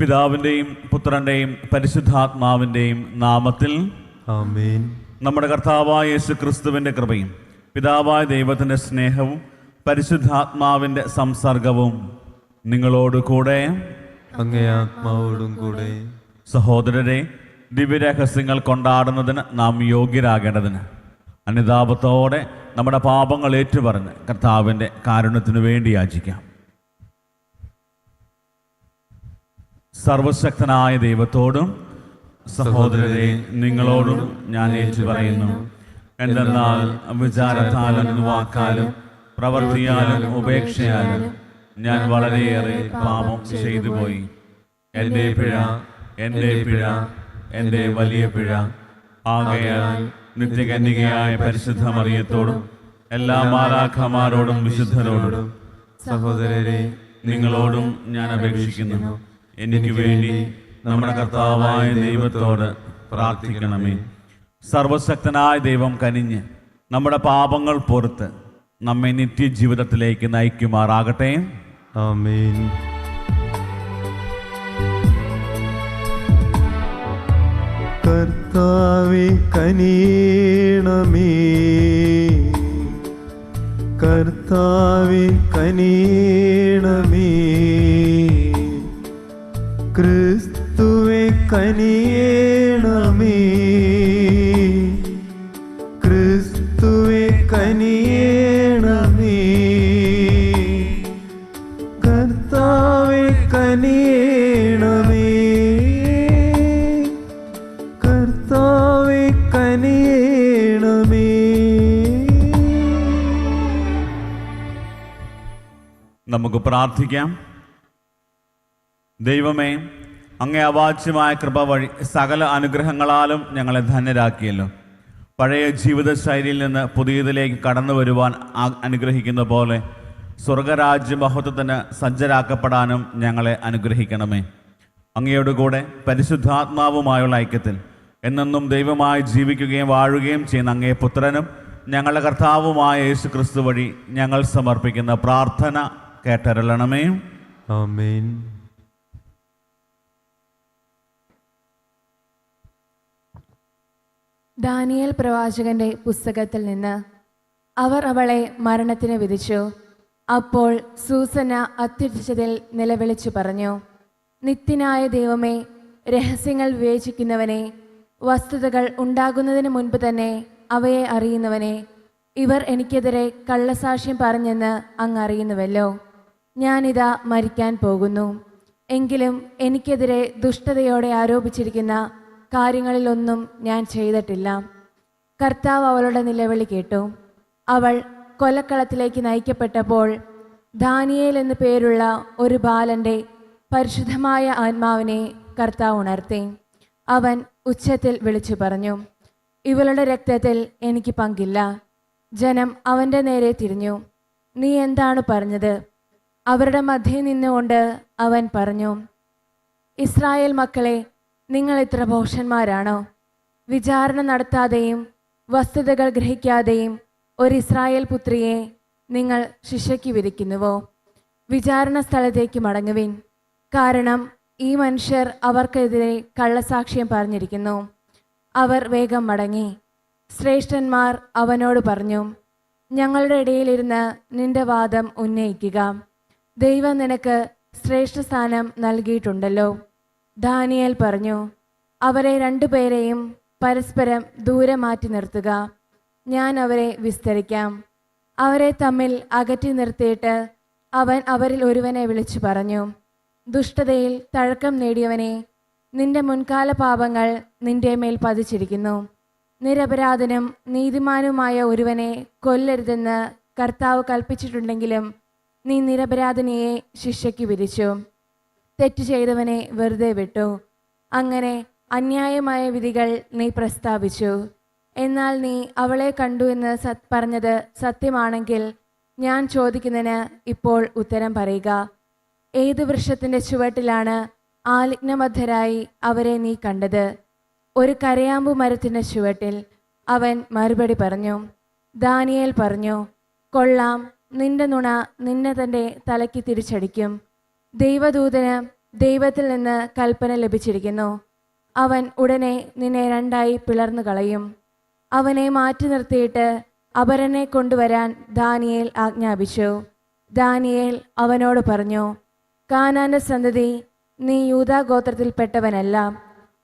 പിതാവിൻ്റെയും പുത്രൻ്റെയും പരിശുദ്ധാത്മാവിൻ്റെയും നാമത്തിൽ ആമേൻ. നമ്മുടെ കർത്താവായ യേശു ക്രിസ്തുവിൻ്റെ കൃപയും പിതാവായ ദൈവത്തിൻ്റെ സ്നേഹവും പരിശുദ്ധാത്മാവിൻ്റെ സംസർഗവും നിങ്ങളോട് കൂടെ അങ്ങേ ആത്മാവോടും കൂടെ. സഹോദരരെ, ദിവ്യരഹസ്യങ്ങൾ കൊണ്ടാടുന്നതിന് നാം യോഗ്യരാകേണ്ടതിന് അനുതാപത്തോടെ നമ്മുടെ പാപങ്ങൾ ഏറ്റുപറഞ്ഞ് കർത്താവിൻ്റെ കാരുണ്യത്തിനു വേണ്ടി യാചിക്കാം. സർവശക്തനായ ദൈവത്തോടും സഹോദരരെ നിങ്ങളോടും ഞാൻ ഏറ്റുപറയുന്നു. എന്തെന്നാൽ വിചാരത്താലും വാക്കാലും പ്രവൃത്തിയാലും ഉപേക്ഷയാലും ഞാൻ വളരെയേറെ പാപം ചെയ്തു പോയി. എൻ്റെ പിഴ, എൻ്റെ വലിയ പിഴ. ആകയാൽ നിത്യകന്യകയായ പരിശുദ്ധ മറിയത്തോടും എല്ലാ മാലാഖമാരോടും വിശുദ്ധരോടും സഹോദരരെ നിങ്ങളോടും ഞാൻ അപേക്ഷിക്കുന്നു, എനിക്ക് വേണ്ടി നമ്മുടെ കർത്താവായ ദൈവത്തോട് പ്രാർത്ഥിക്കണമേ. സർവശക്തനായ ദൈവം കനിഞ്ഞ് നമ്മുടെ പാപങ്ങൾ പൊറുത്ത് നമ്മെ നിത്യജീവിതത്തിലേക്ക് നയിക്കുമാറാകട്ടെ. ആമേൻ. കർത്താവേ കനിയണമേ, കർത്താവേ കനിയണമേ, ക്രിസ്തുവേ കനിയണമേ, ക്രിസ്തുവേ കനിയണമേ, കർത്താവേ കനിയണമേ, കർത്താവേ കനിയണമേ. നമുക്ക് പ്രാർത്ഥിക്കാം. ദൈവമേ, അങ്ങേ അവാച്യമായ കൃപ വഴി സകല അനുഗ്രഹങ്ങളാലും ഞങ്ങളെ ധന്യരാക്കിയല്ലോ. പഴയ ജീവിതശൈലിയിൽ നിന്ന് പുതിയതിലേക്ക് കടന്നു വരുവാൻ അനുഗ്രഹിക്കുന്ന പോലെ സ്വർഗരാജ്യ മഹത്വത്തിന് സജ്ജരാക്കപ്പെടാനും ഞങ്ങളെ അനുഗ്രഹിക്കണമേ. അങ്ങയോട് കൂടെ പരിശുദ്ധാത്മാവുമായുള്ള ഐക്യത്തിൽ എന്നെന്നും ദൈവമായി ജീവിക്കുകയും വാഴുകയും ചെയ്യുന്ന അങ്ങേ പുത്രനും ഞങ്ങളുടെ കർത്താവുമായ യേശു ക്രിസ്തു വഴി ഞങ്ങൾ സമർപ്പിക്കുന്ന പ്രാർത്ഥന കേട്ടരുളണമേ. ആമേൻ. ദാനിയേൽ പ്രവാചകന്റെ പുസ്തകത്തിൽ നിന്ന്. അവർ അവളെ മരണത്തിന് വിധിച്ചു. അപ്പോൾ സൂസന്ന അത്യുച്ചത്തിൽ നിലവിളിച്ചു പറഞ്ഞു, നിത്യനായ ദൈവമേ, രഹസ്യങ്ങൾ വിവേചിക്കുന്നവനെ, വസ്തുതകൾ ഉണ്ടാകുന്നതിന് മുൻപ് തന്നെ അവയെ അറിയുന്നവനെ, ഇവർ എനിക്കെതിരെ കള്ളസാക്ഷ്യം പറഞ്ഞെന്ന് അങ്ങ് അറിയുന്നുവല്ലോ. ഞാനിതാ മരിക്കാൻ പോകുന്നു. എങ്കിലും എനിക്കെതിരെ ദുഷ്ടതയോടെ ആരോപിച്ചിരിക്കുന്ന കാര്യങ്ങളിലൊന്നും ഞാൻ ചെയ്തിട്ടില്ല. കർത്താവ് അവളുടെ നിലവിളി കേട്ടു. അവൾ കൊലക്കളത്തിലേക്ക് നയിക്കപ്പെട്ടപ്പോൾ ദാനിയേൽ എന്നു പേരുള്ള ഒരു ബാലന്റെ പരിശുദ്ധമായ ആത്മാവിനെ കർത്താവ് ഉണർത്തി. അവൻ ഉച്ചത്തിൽ വിളിച്ചു പറഞ്ഞു, ഇവളുടെ രക്തത്തിൽ എനിക്ക് പങ്കില്ല. ജനം അവൻ്റെ നേരെ തിരിഞ്ഞു. നീ എന്താണ് പറഞ്ഞത്? അവരുടെ മധ്യേ നിന്നുകൊണ്ട് അവൻ പറഞ്ഞു, ഇസ്രായേൽ മക്കളെ, നിങ്ങൾ ഇത്ര ഭോഷന്മാരാണോ? വിചാരണ നടത്താതെയും വസ്തുതകൾ ഗ്രഹിക്കാതെയും ഒരു ഇസ്രായേൽ പുത്രിയെ നിങ്ങൾ ശിക്ഷയ്ക്ക് വിധിക്കുന്നുവോ? വിചാരണ സ്ഥലത്തേക്ക് മടങ്ങുവിൻ. കാരണം ഈ മനുഷ്യർ അവർക്കെതിരെ കള്ളസാക്ഷ്യം പറഞ്ഞിരിക്കുന്നു. അവർ വേഗം മടങ്ങി. ശ്രേഷ്ഠന്മാർ അവനോട് പറഞ്ഞു, ഞങ്ങളുടെ ഇടയിലിരുന്ന് നിന്റെ വാദം ഉന്നയിക്കുക. ദൈവം നിനക്ക് ശ്രേഷ്ഠസ്ഥാനം നൽകിയിട്ടുണ്ടല്ലോ. ദാനിയേൽ പറഞ്ഞു, അവരെ രണ്ടുപേരെയും പരസ്പരം ദൂരെ മാറ്റി നിർത്തുക. ഞാൻ അവരെ വിസ്തരിക്കാം. അവരെ തമ്മിൽ അകറ്റി നിർത്തിയിട്ട് അവൻ അവരിൽ ഒരുവനെ വിളിച്ചു പറഞ്ഞു, ദുഷ്ടതയിൽ തഴക്കം നേടിയവനെ, നിന്റെ മുൻകാല പാപങ്ങൾ നിന്റെ മേൽ പതിച്ചിരിക്കുന്നു. നിരപരാധനും നീതിമാനുമായ ഒരുവനെ കൊല്ലരുതെന്ന് കർത്താവ് കൽപ്പിച്ചിട്ടുണ്ടെങ്കിലും നീ നിരപരാധിനിയെ ശിക്ഷയ്ക്ക് വിധിച്ചു. തെറ്റ് ചെയ്തവനെ വെറുതെ വിട്ടു. അങ്ങനെ അന്യായമായ വിധികൾ നീ പ്രസ്താവിച്ചു. എന്നാൽ നീ അവളെ കണ്ടു എന്ന് പറഞ്ഞത് സത്യമാണെങ്കിൽ ഞാൻ ചോദിക്കുന്നതിന് ഇപ്പോൾ ഉത്തരം പറയുക. ഏത് വൃക്ഷത്തിൻ്റെ ചുവട്ടിലാണ് ആലിഗ്നബദ്ധരായി അവരെ നീ കണ്ടത്? ഒരു കരയാമ്പു മരത്തിൻ്റെ ചുവട്ടിൽ. അവൻ മറുപടി പറഞ്ഞു. ദാനിയേൽ പറഞ്ഞു, കൊള്ളാം, നിന്റെ നുണ നിന്നെ തൻ്റെ തലയ്ക്ക് തിരിച്ചടിക്കും. ദൈവദൂതന് ദൈവത്തിൽ നിന്ന് കൽപ്പന ലഭിച്ചിരിക്കുന്നു. അവൻ ഉടനെ നിന്നെ രണ്ടായി പിളർന്നു കളയും. അവനെ മാറ്റി നിർത്തിയിട്ട് അപരനെ കൊണ്ടുവരാൻ ദാനിയേൽ ആജ്ഞാപിച്ചു. ദാനിയേൽ അവനോട് പറഞ്ഞു, കാനാന്റെ സന്തതി, നീ യൂദാ ഗോത്രത്തിൽപ്പെട്ടവനല്ല.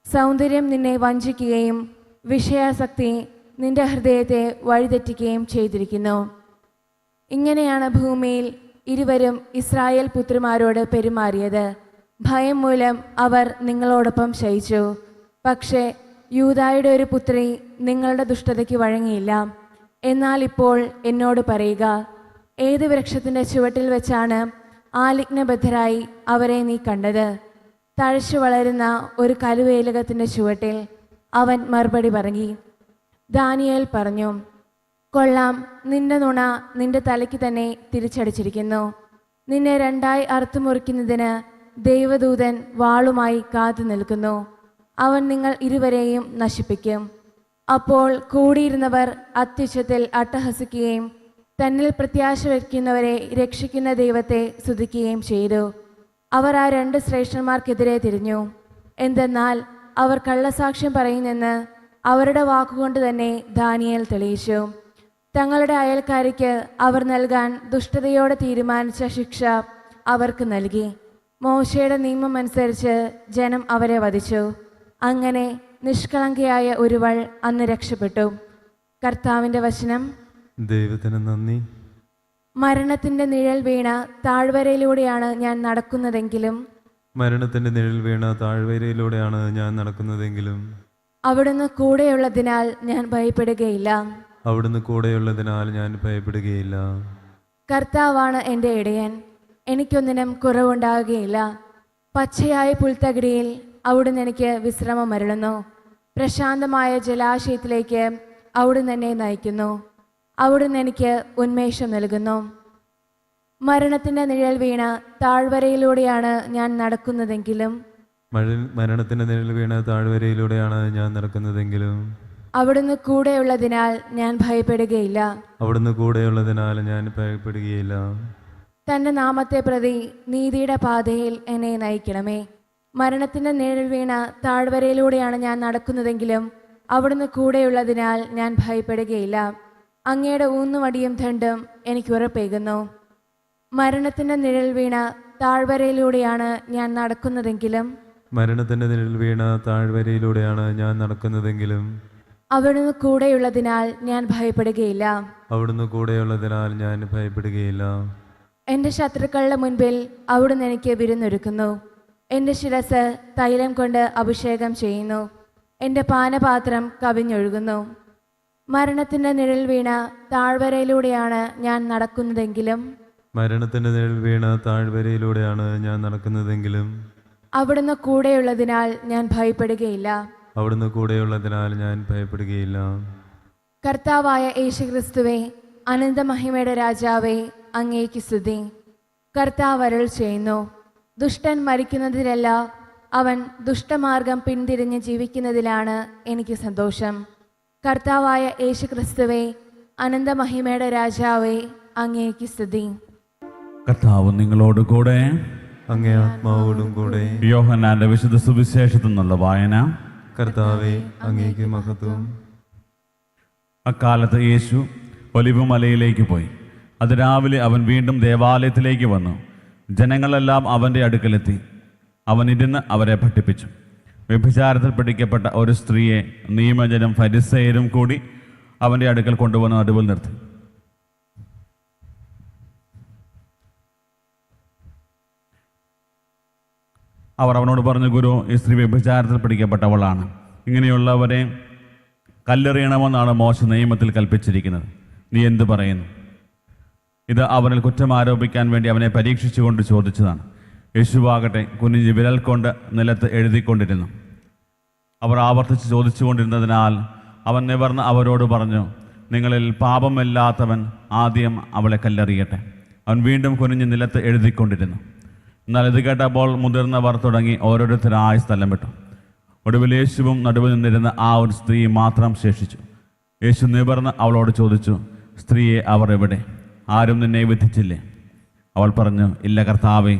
സൗന്ദര്യം നിന്നെ വഞ്ചിക്കുകയും വിഷയാസക്തി നിന്റെ ഹൃദയത്തെ വഴിതെറ്റിക്കുകയും ചെയ്തിരിക്കുന്നു. ഇങ്ങനെയാണ് ഭൂമിയിൽ ഇരുവരും ഇസ്രായേൽ പുത്രിമാരോട് പെരുമാറിയത്. ഭയം മൂലം അവർ നിങ്ങളോടൊപ്പം ശയിച്ചു. പക്ഷേ യൂദായുടെ ഒരു പുത്രി നിങ്ങളുടെ ദുഷ്ടതയ്ക്ക് വഴങ്ങിയില്ല. എന്നാൽ ഇപ്പോൾ എന്നോട് പറയുക, ഏത് വൃക്ഷത്തിൻ്റെ ചുവട്ടിൽ വെച്ചാണ് ആലിഗ്നബദ്ധരായി അവരെ നീ കണ്ടത്? തഴച്ചു വളരുന്ന ഒരു കരുവേലകത്തിൻ്റെ ചുവട്ടിൽ. അവൻ മറുപടി പറഞ്ഞു. ദാനിയേൽ പറഞ്ഞു, കൊള്ളാം, നിന്റെ നുണ നിന്റെ തലയ്ക്ക് തന്നെ തിരിച്ചടിച്ചിരിക്കുന്നു. നിന്നെ രണ്ടായി അറുത്തുമുറിക്കുന്നതിന് ദൈവദൂതൻ വാളുമായി കാത്തു നിൽക്കുന്നു. അവൻ നിങ്ങൾ ഇരുവരെയും നശിപ്പിക്കും. അപ്പോൾ കൂടിയിരുന്നവർ അത്യുച്ചത്തിൽ അട്ടഹസിക്കുകയും തന്നിൽ പ്രത്യാശ വയ്ക്കുന്നവരെ രക്ഷിക്കുന്ന ദൈവത്തെ സ്തുതിക്കുകയും ചെയ്തു. അവർ ആ രണ്ട് ശ്രേഷ്ഠന്മാർക്കെതിരെ തിരിഞ്ഞു. എന്തെന്നാൽ അവർ കള്ളസാക്ഷ്യം പറയുന്നെന്ന് അവരുടെ വാക്കുകൊണ്ട് തന്നെ ദാനിയേൽ തെളിയിച്ചു. തങ്ങളുടെ അയൽക്കാരിക്ക് അവർ നൽകാൻ ദുഷ്ടതയോടെ തീരുമാനിച്ച ശിക്ഷ അവർക്ക് നൽകി. മോശയുടെ നിയമം അനുസരിച്ച് ജനം അവരെ വധിച്ചു. അങ്ങനെ നിഷ്കളങ്കയായ ഒരുവൾ അന്ന് രക്ഷപ്പെട്ടു. കർത്താവിൻ്റെ വചനം. ദൈവത്തിന് നന്ദി. മരണത്തിൻ്റെ നിഴൽ വീണ താഴ്വരയിലൂടെയാണ് ഞാൻ നടക്കുന്നതെങ്കിലും മരണത്തിന്റെ നിഴൽ വീണ താഴ്വരയിലൂടെയാണ് ഞാൻ നടക്കുന്നതെങ്കിലും അവിടുന്ന് കൂടെയുള്ളതിനാൽ ഞാൻ ഭയപ്പെടുകയില്ല. അവിടുന്ന് കൂടെയുള്ളതിനാൽ ഞാൻ ഭയപ്പെടുകയില്ല. കർത്താവാണ് എൻ്റെ ഇടയൻ, എനിക്കൊന്നിനും കുറവുണ്ടാകുകയില്ല. പച്ചയായ പുൽത്തകിടിയിൽ അവിടുന്ന് എനിക്ക് വിശ്രമം അരുളുന്നു. പ്രശാന്തമായ ജലാശയത്തിലേക്ക് അവിടുന്ന് എന്നെ നയിക്കുന്നു. അവിടുന്ന് എനിക്ക് ഉന്മേഷം നൽകുന്നു. മരണത്തിൻ്റെ നിഴൽ വീണ താഴ്വരയിലൂടെയാണ് ഞാൻ നടക്കുന്നതെങ്കിലും മരണത്തിന്റെ നിഴൽ വീണ താഴ്വരയിലൂടെയാണ് ഞാൻ നടക്കുന്നതെങ്കിലും അവിടുന്ന് കൂടെയുള്ളതിനാൽ ഞാൻ ഭയപ്പെടുകയില്ല. അവിടുന്ന് കൂടെയുള്ളതിനാൽ ഞാൻ ഭയപ്പെടുകയില്ല. തൻ്റെ നാമത്തെ പ്രതി നീതിയുടെ പാതയിൽ എന്നെ നയിക്കണമേ. മരണത്തിൻ്റെ നിഴൽ വീണ താഴ്വരയിലൂടെയാണ് ഞാൻ നടക്കുന്നതെങ്കിലും അവിടുന്ന് കൂടെയുള്ളതിനാൽ ഞാൻ ഭയപ്പെടുകയില്ല. അങ്ങയുടെ ഊന്നുവടിയും ദണ്ഡും എനിക്ക് ഉറപ്പേകുന്നു. മരണത്തിൻ്റെ നിഴൽ വീണ താഴ്വരയിലൂടെയാണ് ഞാൻ നടക്കുന്നതെങ്കിലും മരണത്തിന്റെ നിഴൽ വീണ താഴ്വരയിലൂടെയാണ് ഞാൻ നടക്കുന്നതെങ്കിലും അവിടുന്ന് കൂടെയുള്ളതിനാൽ ഞാൻ ഭയപ്പെടുകയില്ല. അവിടുന്ന് കൂടെയുള്ളതിനാൽ ഞാൻ ഭയപ്പെടുകയില്ല. എൻ്റെ ശത്രുക്കളുടെ മുൻപിൽ അവിടുന്ന് എനിക്ക് വിരുന്നൊരുക്കുന്നു. എൻ്റെ ശിരസ് തൈലം കൊണ്ട് അഭിഷേകം ചെയ്യുന്നു. എൻ്റെ പാനപാത്രം കവിഞ്ഞൊഴുകുന്നു. മരണത്തിൻ്റെ നിഴൽ വീണ താഴ്വരയിലൂടെയാണ് ഞാൻ നടക്കുന്നതെങ്കിലും മരണത്തിന്റെ നിഴൽ വീണ താഴ്വരയിലൂടെയാണ് ഞാൻ നടക്കുന്നതെങ്കിലും അവിടുന്ന് കൂടെയുള്ളതിനാൽ ഞാൻ ഭയപ്പെടുകയില്ല. അവിടുന്ന് കൂടെയുള്ളതിനാൽ ഞാൻ ഭയപ്പെടുകയില്ല. കർത്താവായ യേശുക്രിസ്തുവേ, അനന്തമഹിമയുടെ രാജാവേ, അങ്ങേക്ക് സ്തുതി. കർത്താവ് അരുൾ ചെയ്യുന്നു, ദുഷ്ടൻ മരിക്കുന്നതിലല്ല, അവൻ ദുഷ്ടമാർഗം പിന്തിരിഞ്ഞ് ജീവിക്കുന്നതിലാണ് എനിക്ക് സന്തോഷം. കർത്താവായ യേശുക്രിസ്തുവേ, അനന്തമഹിമയുടെ രാജാവേ, അങ്ങേക്ക് സ്തുതി. കർത്താവ് നിങ്ങളോട് കൂടെ. അങ്ങേ ആത്മാവോടും കൂടെ. യോഹന്നാന്റെ വിശുദ്ധ സുവിശേഷത്തിൽ നിന്നുള്ള വായന. കർത്താവേ, അങ്ങേക്ക് മഹത്വം. അക്കാലത്ത് യേശു ഒലിവുമലയിലേക്ക് പോയി. അതിരാവിലെ അവൻ വീണ്ടും ദേവാലയത്തിലേക്ക് വന്നു. ജനങ്ങളെല്ലാം അവൻ്റെ അടുക്കലെത്തി. അവൻ ഇരുന്ന് അവരെ പഠിപ്പിച്ചു. വ്യഭിചാരത്തിൽ പിടിക്കപ്പെട്ട ഒരു സ്ത്രീയെ നിയമജനം ഫരിസേയരും കൂടി അവൻ്റെ അടുക്കൽ കൊണ്ടുവന്ന് നടുവിൽ നിർത്തി. അവർ അവനോട് പറഞ്ഞു, ഗുരു, ഈ സ്ത്രീ വ്യഭിചാരത്തിൽ പിടിക്കപ്പെട്ടവളാണ്. ഇങ്ങനെയുള്ളവരെ കല്ലെറിയണമെന്നാണ് മോശ നിയമത്തിൽ കൽപ്പിച്ചിരിക്കുന്നത്. നീ എന്തു പറയുന്നു? ഇത് അവനിൽ കുറ്റം ആരോപിക്കാൻ വേണ്ടി അവനെ പരീക്ഷിച്ചുകൊണ്ട് ചോദിച്ചതാണ്. യേശുവാകട്ടെ കുനിഞ്ഞ് വിരൽ കൊണ്ട് നിലത്ത് എഴുതിക്കൊണ്ടിരുന്നു. അവർ ആവർത്തിച്ച് ചോദിച്ചുകൊണ്ടിരുന്നതിനാൽ അവൻ നിവർന്ന് അവരോട് പറഞ്ഞു, നിങ്ങളിൽ പാപമില്ലാത്തവൻ ആദ്യം അവളെ കല്ലെറിയട്ടെ. അവൻ വീണ്ടും കുനിഞ്ഞ് നിലത്ത് എഴുതിക്കൊണ്ടിരുന്നു. എന്നാൽ ഇത് കേട്ടപ്പോൾ മുതിർന്നവർ തുടങ്ങി ഓരോരുത്തരായി സ്ഥലം വിട്ടു. ഒടുവിൽ യേശുവും നടുവിൽ നിന്നിരുന്ന ആ ഒരു സ്ത്രീ മാത്രം ശേഷിച്ചു. യേശു നിവർന്ന് അവളോട് ചോദിച്ചു, സ്ത്രീയെ, അവർ എവിടെ? ആരും നിന്നെ വിധിച്ചില്ലേ? അവൾ പറഞ്ഞു, ഇല്ല കർത്താവേ.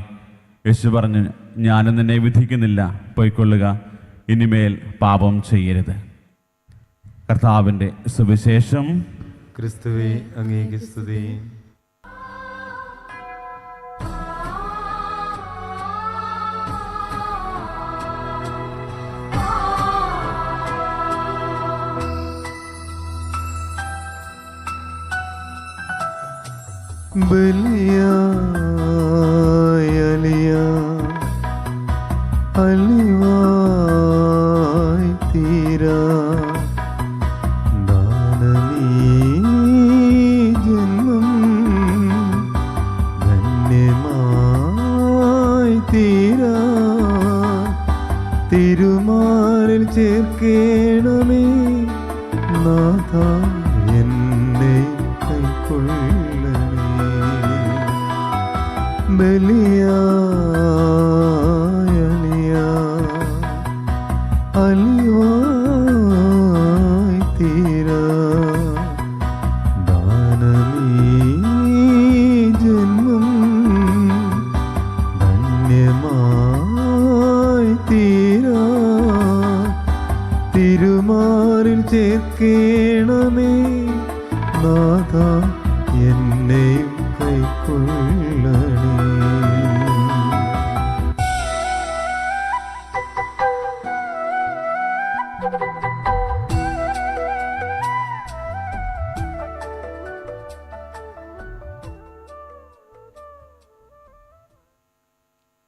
യേശു പറഞ്ഞു, ഞാനും നിന്നെ വിധിക്കുന്നില്ല, പൊയ്ക്കൊള്ളുക, ഇനിമേൽ പാപം ചെയ്യരുത്. കർത്താവിൻ്റെ സുവിശേഷം. ക്രിസ്തുവേ, അങ്ങേക്ക് സ്തുതി. അലിവായി തീരാ ദാനമീ ജന്മം ധന്യമായി തീരാ തിരുമാറിൽ ചേർക്കേണമേ നാഥ എന്നെ കൈക്കൊള്ളണേ. അലിവായി തീരാ ദാനമീ ജന്മം ധന്യമായി തീരാ തിരുമാറിൽ ചേർക്കേണമേ നാഥ എന്നെയും കൈക്കൊള്ളണേ.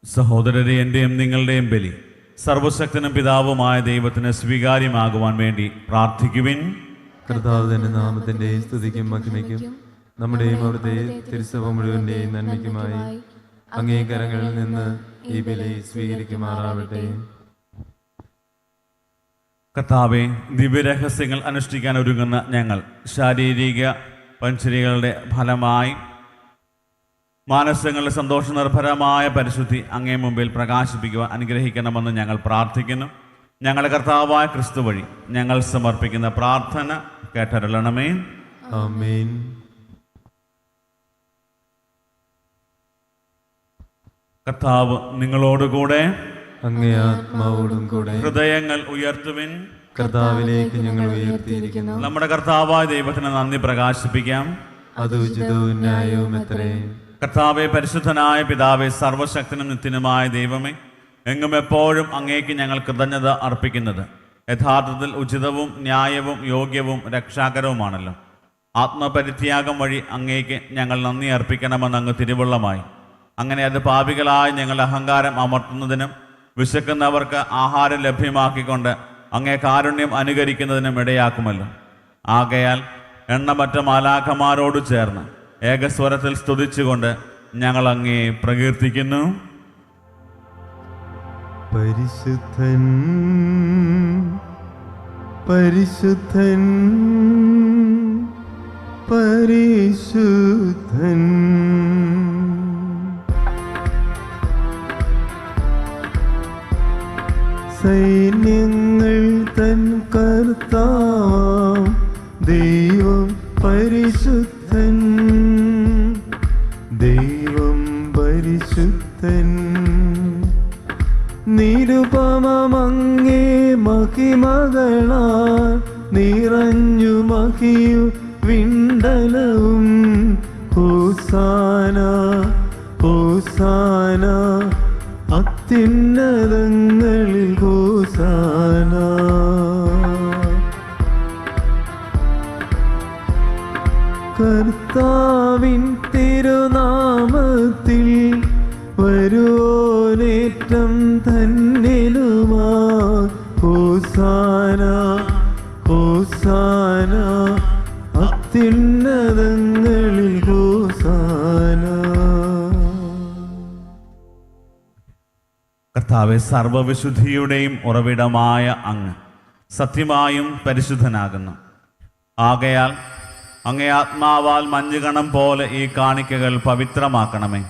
സഹോദരരെ, എൻ്റെയും നിങ്ങളുടെയും ബലി സർവശക്തനും പിതാവുമായ ദൈവത്തിന് സ്വീകാര്യമാകുവാൻ വേണ്ടി പ്രാർത്ഥിക്കുവിൻ. കർത്താവ് തന്റെ നാമത്തിന്റെ സ്തുതിക്കും മഹിമയ്ക്കും നമ്മുടെയും അവിടുത്തെ തിരുസഭ മുഴുവന്റെയും നന്മയ്ക്കുമായി അങ്ങേ കരങ്ങളിൽ നിന്ന് ഈ ബലി സ്വീകരിക്കുമാറാവട്ടെ. കർത്താവെ, ദിവ്യരഹസ്യങ്ങൾ അനുഷ്ഠിക്കാൻ ഒരുങ്ങുന്ന ഞങ്ങൾ ശാരീരിക പഞ്ചരികളുടെ ഫലമായി മാനസങ്ങളുടെ സന്തോഷ നിർഭരമായ പരിശുദ്ധി അങ്ങേ മുമ്പിൽ പ്രകാശിപ്പിക്കുവാൻ അനുഗ്രഹിക്കണമെന്ന് ഞങ്ങൾ പ്രാർത്ഥിക്കുന്നു. ഞങ്ങളുടെ കർത്താവായ ക്രിസ്തു വഴി ഞങ്ങൾ സമർപ്പിക്കുന്ന പ്രാർത്ഥന കേട്ടരുളണമേ. ആമേൻ. കർത്താവ് നിങ്ങളോടുകൂടെ, അങ്ങേ ആത്മാവോടും കൂടെ. ഹൃദയങ്ങൾ ഉയർത്തുവിൻ. കർത്താവിലേക്ക് ഞങ്ങൾ ഉയർത്തിയിരിക്കുന്നു. നമ്മുടെ കർത്താവായ ദൈവത്തിന് നന്ദി പ്രകാശിപ്പിക്കാം. അത് ഉചിതവും ന്യായവും എത്രേ. കർത്താവെ, പരിശുദ്ധനായ പിതാവെ, സർവശക്തനും നിത്യനുമായ ദൈവമേ, എങ്ങും എപ്പോഴും അങ്ങേക്ക് ഞങ്ങൾ കൃതജ്ഞത അർപ്പിക്കുന്നത് യഥാർത്ഥത്തിൽ ഉചിതവും ന്യായവും യോഗ്യവും രക്ഷാകരവുമാണല്ലോ. ആത്മപരിത്യാഗം വഴി അങ്ങേക്ക് ഞങ്ങൾ നന്ദി അർപ്പിക്കണമെന്ന് അങ്ങ് തിരുവുള്ളമായി. അങ്ങനെ അത് പാപികളായി ഞങ്ങളുടെ അഹങ്കാരം അമർത്തുന്നതിനും വിശക്കുന്നവർക്ക് ആഹാരം ലഭ്യമാക്കിക്കൊണ്ട് അങ്ങേ കാരുണ്യം അനുകരിക്കുന്നതിനും ഇടയാക്കുമല്ലോ. ആകയാൽ എണ്ണമറ്റ മാലാഖമാരോട് ചേർന്ന് ഏകസ്വരത്തിൽ സ്തുതിച്ചുകൊണ്ട് ഞങ്ങൾ അങ്ങേ പ്രകീർത്തിക്കുന്നു. പരിശുദ്ധൻ പരിശുദ്ധൻ പരിശുദ്ധൻ സൈന്യങ്ങൾ തൻ കർത്താവാം ദൈവം പരിശുദ്ധൻ, ദൈവം പരിശുദ്ധൻ. നിരുപമങ്ങേ മഹിമകളാൽ നിറഞ്ഞു മഹിയു വിണ്ടലവും. ഹോസാന ഹോസാന അത്യുന്നതങ്ങളിൽ ഹോസാന. കർത്താവിൻ തിരുനാമത്തിൽ വരുവോനേറ്റം ധന്യനുമാ. ഹോസാന ഹോസാന അത്യുന്നതങ്ങളിൽ ഹോസാന. കർത്താവെ, സർവവിശുദ്ധിയുടെയും ഉറവിടമായ അങ്ങ് സത്യമായും പരിശുദ്ധനാകുന്നു. ആകയാൽ അങ്ങേ ആത്മാവാൽ മഞ്ഞുകണം പോലെ ഈ കാണിക്കകൾ പവിത്രമാക്കണമേ.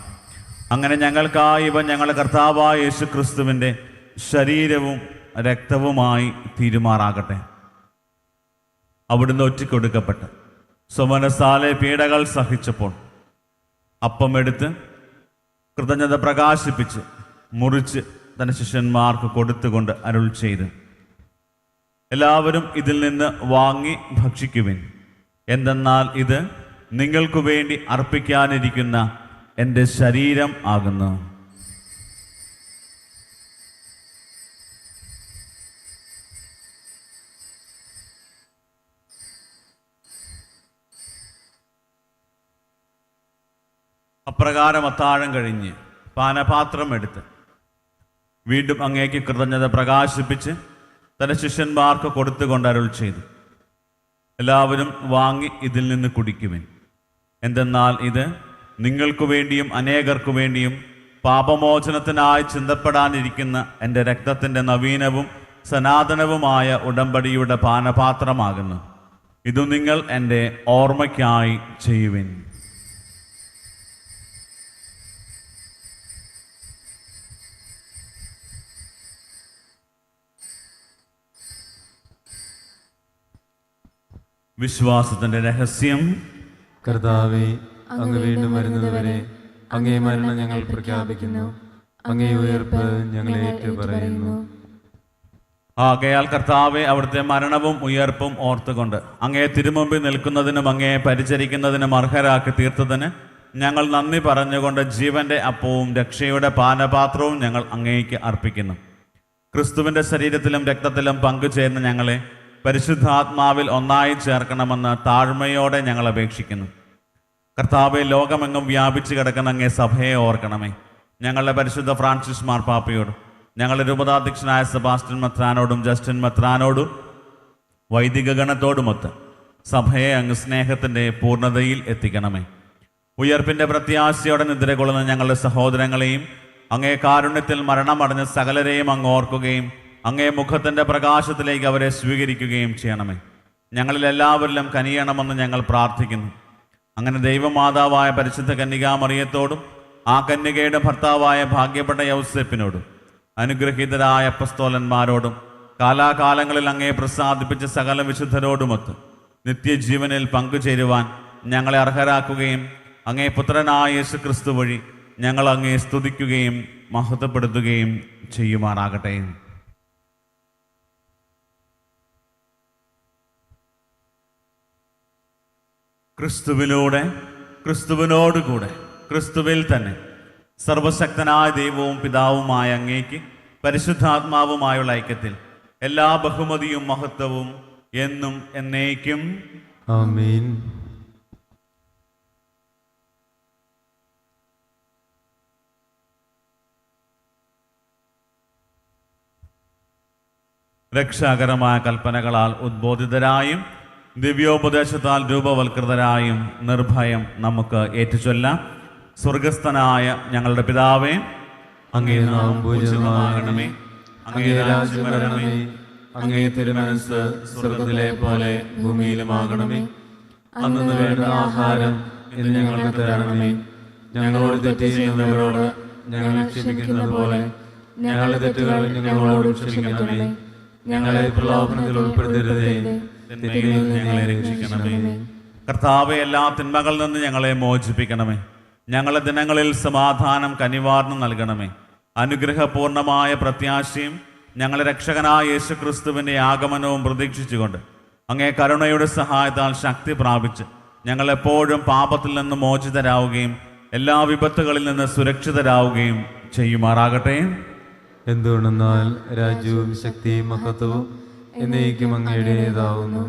അങ്ങനെ ഞങ്ങൾക്കായി ഇവ ഞങ്ങളുടെ കർത്താവായ യേശു ക്രിസ്തുവിൻ്റെ ശരീരവും രക്തവുമായി തീരുമാറാകട്ടെ. അവിടുന്ന് ഒറ്റിക്കൊടുക്കപ്പെട്ട് സുമനസാലെ പീഡകൾ സഹിച്ചപ്പോൾ അപ്പമെടുത്ത് കൃതജ്ഞത പ്രകാശിപ്പിച്ച് മുറിച്ച് തൻ്റെ ശിഷ്യന്മാർക്ക് കൊടുത്തുകൊണ്ട് അരുൾ ചെയ്ത്, എല്ലാവരും ഇതിൽ നിന്ന് വാങ്ങി ഭക്ഷിക്കുവിൻ. എന്തെന്നാൽ ഇത് നിങ്ങൾക്കു വേണ്ടി അർപ്പിക്കാനിരിക്കുന്ന എൻ്റെ ശരീരം ആകുന്നു. അപ്രകാരം അത്താഴം കഴിഞ്ഞ് പാനപാത്രം എടുത്ത് വീണ്ടും അങ്ങേക്ക് കൃതജ്ഞത പ്രകാശിപ്പിച്ച് തൻ്റെ ശിഷ്യന്മാർക്ക് കൊടുത്തുകൊണ്ട് അരുൾ ചെയ്തു, എല്ലാവരും വാങ്ങി ഇതിൽ നിന്ന് കുടിക്കുവിൻ. എന്തെന്നാൽ ഇത് നിങ്ങൾക്കു വേണ്ടിയും അനേകർക്കു വേണ്ടിയും പാപമോചനത്തിനായി ചിന്തപ്പെടാനിരിക്കുന്ന എൻ്റെ രക്തത്തിൻ്റെ നവീനവും സനാതനവുമായ ഉടമ്പടിയുടെ പാനപാത്രമാകുന്നു. ഇതു നിങ്ങൾ എൻ്റെ ഓർമ്മയ്ക്കായി ചെയ്യുവിൻ. വിശ്വാസത്തിന്റെ രഹസ്യം. കർത്താവേ, അങ്ങ് വീണ്ടും വരുന്നതുവരെ അങ്ങേ മരണം ഞങ്ങൾ പ്രഖ്യാപിക്കുന്നു, അങ്ങേ ഉയർപ്പ് ഞങ്ങൾ ഏറ്റുപറയുന്നു. ആകയാൽ കർത്താവെ, അവിടുത്തെ മരണവും ഉയർപ്പും ഓർത്തുകൊണ്ട് അങ്ങേ തിരുമുമ്പിൽ നിൽക്കുന്നതിനും അങ്ങയെ പരിചരിക്കുന്നതിനും അർഹരാക്കി തീർത്തതിന് ഞങ്ങൾ നന്ദി പറഞ്ഞുകൊണ്ട് ജീവന്റെ അപ്പവും രക്ഷയുടെ പാനപാത്രവും ഞങ്ങൾ അങ്ങേക്ക് അർപ്പിക്കുന്നു. ക്രിസ്തുവിന്റെ ശരീരത്തിലും രക്തത്തിലും പങ്കുചേർന്ന് ഞങ്ങളെ പരിശുദ്ധാത്മാവിൽ ഒന്നായി ചേർക്കണമെന്ന് താഴ്മയോടെ ഞങ്ങൾ അപേക്ഷിക്കുന്നു. കർത്താവെ, ലോകമെങ്ങും വ്യാപിച്ചു കിടക്കുന്ന അങ്ങേ സഭയെ ഓർക്കണമേ. ഞങ്ങളുടെ പരിശുദ്ധ ഫ്രാൻസിസ് മാർപ്പാപ്പയോടും ഞങ്ങളുടെ രൂപതാധ്യക്ഷനായ സെബാസ്റ്റ്യൻ മെത്രാനോടും ജസ്റ്റിൻ മെത്രാനോടും വൈദിക ഗണത്തോടുമൊത്ത് സഭയെ അങ്ങ് സ്നേഹത്തിൻ്റെ പൂർണ്ണതയിൽ എത്തിക്കണമേ. ഉയർപ്പിൻ്റെ പ്രത്യാശയോടെ നിദ്രകൊള്ളുന്ന ഞങ്ങളുടെ സഹോദരങ്ങളെയും അങ്ങേ കാരുണ്യത്തിൽ മരണമടഞ്ഞ സകലരെയും അങ്ങ് ഓർക്കുകയും അങ്ങേ മുഖത്തിൻ്റെ പ്രകാശത്തിലേക്ക് അവരെ സ്വീകരിക്കുകയും ചെയ്യണമേ. ഞങ്ങളിൽ എല്ലാവരിലും കനിയണമെന്ന് ഞങ്ങൾ പ്രാർത്ഥിക്കുന്നു. അങ്ങനെ ദൈവമാതാവായ പരിശുദ്ധ കന്യകാമറിയത്തോടും ആ കന്യകയുടെ ഭർത്താവായ ഭാഗ്യപ്പെട്ട യൗസേപ്പിനോടും അനുഗ്രഹീതരായ അപ്പസ്തോലന്മാരോടും കാലാകാലങ്ങളിൽ അങ്ങേ പ്രസാദിപ്പിച്ച സകല വിശുദ്ധരോടുമൊത്ത് നിത്യജീവനിൽ പങ്കുചേരുവാൻ ഞങ്ങളെ അർഹരാക്കുകയും അങ്ങേ പുത്രനായ യേശുക്രിസ്തു വഴി ഞങ്ങൾ അങ്ങേ സ്തുതിക്കുകയും മഹത്വപ്പെടുത്തുകയും ചെയ്യുമാറാകട്ടെ. ക്രിസ്തുവിലൂടെ, ക്രിസ്തുവിനോടുകൂടെ, ക്രിസ്തുവിൽ തന്നെ സർവശക്തനായ ദൈവവും പിതാവുമായ അങ്ങേക്ക് പരിശുദ്ധാത്മാവുമായുള്ള ഐക്യത്തിൽ എല്ലാ ബഹുമതിയും മഹത്വവും എന്നും എന്നേക്കും ആമേൻ. രക്ഷാകരമായ കൽപ്പനകളാൽ ഉദ്ബോധിതരായും ദിവ്യോപദേശത്താൽ രൂപവൽകൃതരായും നിർഭയം നമുക്ക് ഏറ്റുചൊല്ലാം. സ്വർഗസ്ഥനായ ഞങ്ങളുടെ പിതാവേ, അങ്ങേ നാമം പൂജിതമാകണമേ, അങ്ങേ രാജ്യം വരണമേ, അങ്ങേ തിരുമനസ്സ് സ്വർഗത്തിലെ പോലെ ഭൂമിയിലുമാകണമേ. അന്നു വേണ്ട ആഹാരം ഇന്ന് ഞങ്ങൾക്ക് തരണമേ. ഞങ്ങളോട് തെറ്റ് ചെയ്യുന്നവരോട് ഞങ്ങൾ ക്ഷമിക്കുന്നത് പോലെ ഞങ്ങളുടെ തെറ്റുകൾ ഞങ്ങളോട് ക്ഷമിക്കണമേ. ഞങ്ങളെ പ്രലോഭനത്തിൽ ഉൾപ്പെടുത്തരുതേ, തിന്മയിൽ നിന്ന് ഞങ്ങളെ രക്ഷിക്കണമേ. കർത്താവെ, എല്ലാ തിന്മകളിൽ നിന്ന് ഞങ്ങളെ മോചിപ്പിക്കണമേ. ഞങ്ങളുടെ ദിനങ്ങളിൽ സമാധാനം കനിവാർന്ന് നൽകണമേ. അനുഗ്രഹപൂർണമായ പ്രത്യാശയും ഞങ്ങളുടെ രക്ഷകനായ യേശുക്രിസ്തുവിൻ്റെ ആഗമനവും പ്രതീക്ഷിച്ചുകൊണ്ട് അങ്ങേ കരുണയുടെ സഹായത്താൽ ശക്തി പ്രാപിച്ച് ഞങ്ങളെപ്പോഴും പാപത്തിൽ നിന്ന് മോചിതരാവുകയും എല്ലാ വിപത്തുകളിൽ നിന്ന് സുരക്ഷിതരാവുകയും ചെയ്യുമാറാകട്ടെ. എന്തുകൊണ്ടെന്നാൽ രാജ്യവും ശക്തിയും മഹത്വവും എന്നേക്കും അങ്ങയുടേതാവുന്നു.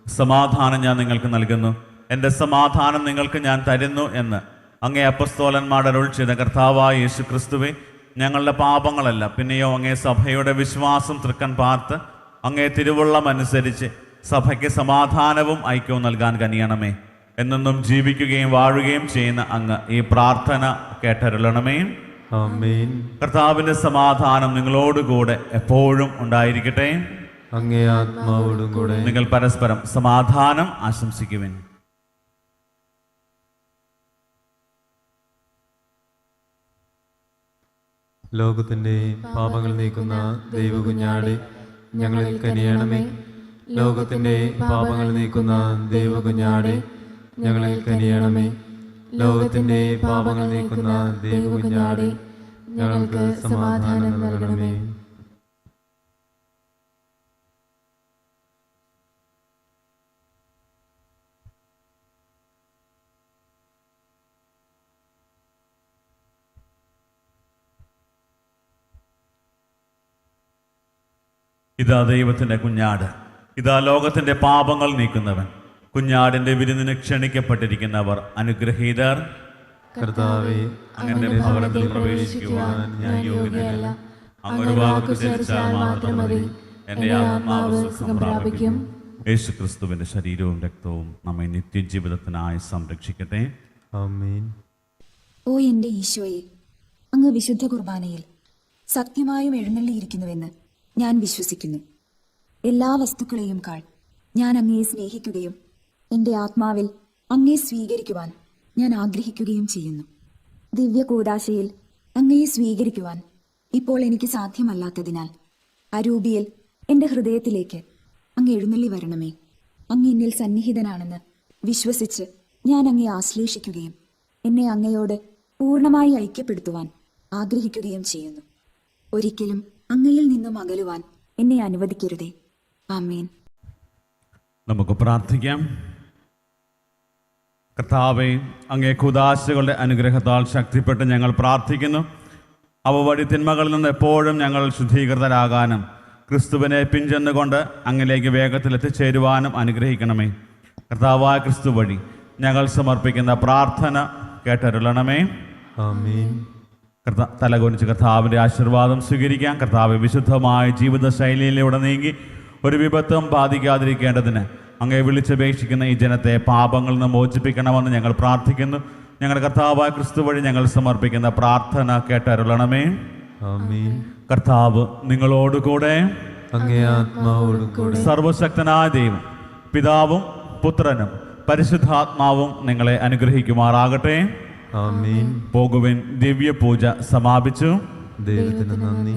സമാധാനം ഞാൻ നിങ്ങൾക്ക് നൽകുന്നു, എൻ്റെ സമാധാനം നിങ്ങൾക്ക് ഞാൻ തരുന്നു എന്ന് അങ്ങേ അപ്പസ്തോലന്മാരുടെ അരുൾ ചെയ്ത കർത്താവായ യേശു ക്രിസ്തുവേ, ഞങ്ങളുടെ പാപങ്ങളല്ല പിന്നെയോ അങ്ങേ സഭയുടെ വിശ്വാസം തൃക്കൺ പാർത്ത് അങ്ങേ തിരുവുള്ളം അനുസരിച്ച് സഭയ്ക്ക് സമാധാനവും ഐക്യവും നൽകാൻ കനിയണമേ. എന്നെന്നും ജീവിക്കുകയും വാഴുകയും ചെയ്യുന്ന അങ്ങ് ഈ പ്രാർത്ഥന കേട്ടരുളണമേ. ആമേൻ. കർത്താവിൻ്റെ സമാധാനം നിങ്ങളോടുകൂടെ എപ്പോഴും ഉണ്ടായിരിക്കട്ടെ. അങ്ങേ ആത്മാവോടും കൂടെ. നിങ്ങൾ പരസ്പരം സമാധാനം ആശംസിക്കുവിൻ. ലോകത്തിന്റെ പാപങ്ങൾ നീക്കുന്ന ദൈവകുഞ്ഞാടെ ഞങ്ങളിൽ കനിയണമേ. ലോകത്തിന്റെ പാപങ്ങൾ നീക്കുന്ന ദൈവകുഞ്ഞാടെ ഞങ്ങളിൽ കനിയണമേ. ലോകത്തിന്റെ പാപങ്ങൾ നീക്കുന്ന ദൈവകുഞ്ഞാടെ ഞങ്ങൾക്ക് സമാധാനം നൽകണമേ. ഇതാ ദൈവത്തിൻ്റെ കുഞ്ഞാട്, ഇതാ ലോകത്തിൻ്റെ പാപങ്ങൾ നീക്കുന്നവൻ. കുഞ്ഞാടിൻ്റെ വിരുന്നിന് ക്ഷണിക്കപ്പെട്ടിരിക്കുന്നവർ അനുഗ്രഹീതർ. കർത്താവേ, അങ്ങയുടെ ഭവനത്തിൽ പ്രവേശിക്കുവാൻ ഞാൻ യോഗ്യനല്ല. അങ്ങൊരു വാക്ക് ഉച്ചരിച്ചാൽ മാത്രം മതി, എൻ്റെ ആത്മാവ് സുഖം പ്രാപിക്കും. യേശു ക്രിസ്തുവിൻ്റെ ശരീരവും രക്തവും നമ്മെ നിത്യജീവിതത്തിനായി സംരക്ഷിക്കട്ടെ. ആമേൻ. ഓ എൻ്റെ ഈശോയെ, അങ്ങ് വിശുദ്ധ കുർബാനയിൽ സത്യമായും എഴുന്നള്ളിയിരിക്കുന്നുവെന്ന് ഞാൻ വിശ്വസിക്കുന്നു. എല്ലാ വസ്തുക്കളെയും കാൾ ഞാൻ അങ്ങയെ സ്നേഹിക്കുകയും എൻ്റെ ആത്മാവിൽ അങ്ങയെ സ്വീകരിക്കുവാൻ ഞാൻ ആഗ്രഹിക്കുകയും ചെയ്യുന്നു. ദിവ്യ കൂദാശയിൽ അങ്ങയെ സ്വീകരിക്കുവാൻ ഇപ്പോൾ എനിക്ക് സാധ്യമല്ലാത്തതിനാൽ അരൂപിയിൽ എൻ്റെ ഹൃദയത്തിലേക്ക് അങ്ങ് എഴുന്നള്ളി വരണമേ. അങ്ങ് എന്നിൽ സന്നിഹിതനാണെന്ന് വിശ്വസിച്ച് ഞാൻ അങ്ങയെ ആശ്ലേഷിക്കുകയും എന്നെ അങ്ങയോട് പൂർണ്ണമായി ഐക്യപ്പെടുത്തുവാൻ ആഗ്രഹിക്കുകയും ചെയ്യുന്നു. ഒരിക്കലും അങ്ങയിൽ നിന്നും അകലുവാൻ എന്നെ അനുവദിക്കരുതേ. ആമേൻ. നമുക്ക് പ്രാർത്ഥിക്കാം. കർത്താവേ, അങ്ങേ കുദാശകളുടെ അനുഗ്രഹത്താൽ ശക്തിപ്പെട്ട് ഞങ്ങൾ പ്രാർത്ഥിക്കുന്നു. അവ വഴി തിന്മകളിൽ നിന്ന് എപ്പോഴും ഞങ്ങൾ ശുദ്ധീകൃതരാകാനും ക്രിസ്തുവിനെ പിൻചെന്നുകൊണ്ട് അങ്ങിലേക്ക് വേഗത്തിൽ എത്തിച്ചേരുവാനും അനുഗ്രഹിക്കണമേ. കർത്താവായ ക്രിസ്തു വഴി ഞങ്ങൾ സമർപ്പിക്കുന്ന പ്രാർത്ഥന കേട്ടരുളണമേ. ആമേൻ. തലകുനിച്ച് കർത്താവിൻ്റെ ആശീർവാദം സ്വീകരിക്കാം. കർത്താവ് വിശുദ്ധമായ ജീവിതശൈലിയിലൂടെ നീങ്ങി ഒരു വിപത്തും ബാധിക്കാതിരിക്കേണ്ടതിന് അങ്ങേ വിളിച്ചപേക്ഷിക്കുന്ന ഈ ജനത്തെ പാപങ്ങളിൽ നിന്ന് മോചിപ്പിക്കണമെന്ന് ഞങ്ങൾ പ്രാർത്ഥിക്കുന്നു. ഞങ്ങളുടെ കർത്താവായ ക്രിസ്തു വഴി ഞങ്ങൾ സമർപ്പിക്കുന്ന പ്രാർത്ഥന കേട്ടരുളണമേ. ആമേൻ. കർത്താവ് നിങ്ങളോടുകൂടെ. അങ്ങേ ആത്മാവോടും കൂടെ. സർവശക്തനായ ദൈവം പിതാവും പുത്രനും പരിശുദ്ധാത്മാവും നിങ്ങളെ അനുഗ്രഹിക്കുമാറാകട്ടെ. ആമേൻ. പോകുവിൻ. ദിവ്യ പൂജ സമാപിച്ചു. ദൈവത്തിന് നന്ദി.